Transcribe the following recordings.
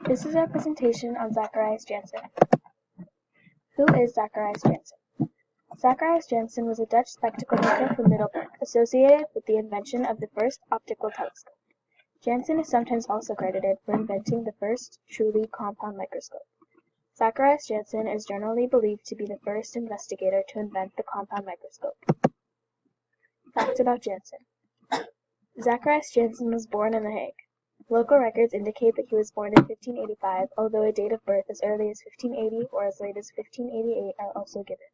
This is our presentation on Zacharias Janssen. Who is Zacharias Janssen? Zacharias Janssen was a Dutch spectacle maker from Middelburg, associated with the invention of the first optical telescope. Janssen is sometimes also credited for inventing the first truly compound microscope. Zacharias Janssen is generally believed to be the first investigator to invent the compound microscope. Facts about Janssen. Zacharias Janssen was born in The Hague. Local records indicate that he was born in 1585, although a date of birth as early as 1580 or as late as 1588 are also given.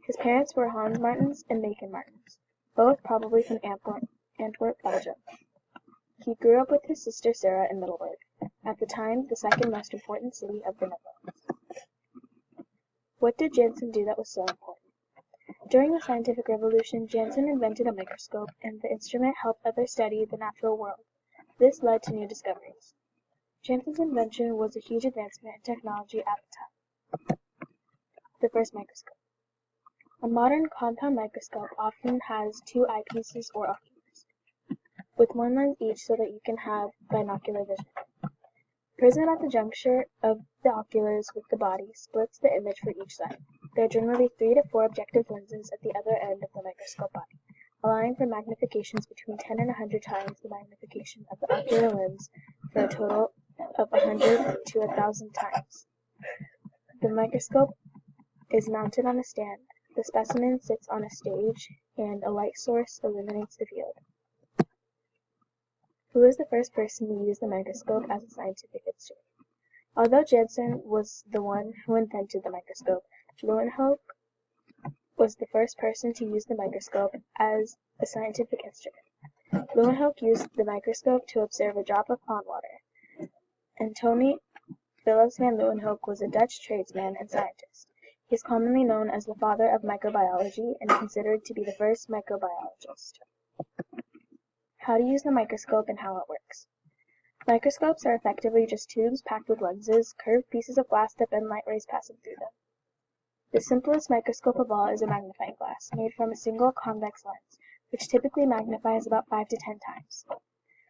His parents were Hans Martens and Mayken Martens, both probably from Antwerp, Belgium. He grew up with his sister Sarah in Middelburg, at the time the second most important city of the Netherlands. What did Janssen do that was so important? During the scientific revolution, Janssen invented a microscope, and the instrument helped others study the natural world. This led to new discoveries. Janssen's invention was a huge advancement in technology at the time. The first microscope. A modern compound microscope often has two eyepieces or oculars, with one lens each so that you can have binocular vision. Prism at the juncture of the oculars with the body splits the image for each side. There are generally 3 to 4 objective lenses at the other end of the microscope body, allowing for magnifications between 10 and 100 times the magnification of the ocular lens for a total of 100 to 1,000 times. The microscope is mounted on a stand. The specimen sits on a stage, and a light source illuminates the field. Who was the first person to use the microscope as a scientific instrument? Although Janssen was the one who invented the microscope, Leeuwenhoek was the first person to use the microscope as a scientific instrument. Leeuwenhoek used the microscope to observe a drop of pond water. Antonie Philips van Leeuwenhoek was a Dutch tradesman and scientist. He is commonly known as the father of microbiology and considered to be the first microbiologist. How to use the microscope and how it works. Microscopes are effectively just tubes packed with lenses, curved pieces of glass that bend light rays passing through them. The simplest microscope of all is a magnifying glass, made from a single convex lens, which typically magnifies about 5 to 10 times.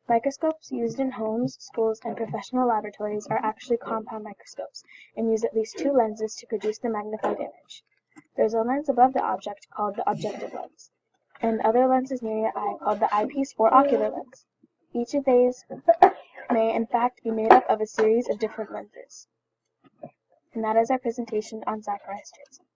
Microscopes used in homes, schools, and professional laboratories are actually compound microscopes, and use at least 2 lenses to produce the magnified image. There is a lens above the object called the objective lens, and other lenses near your eye called the eyepiece or ocular lens. Each of these may in fact be made up of a series of different lenses. And that is our presentation on Zacharias Janssen.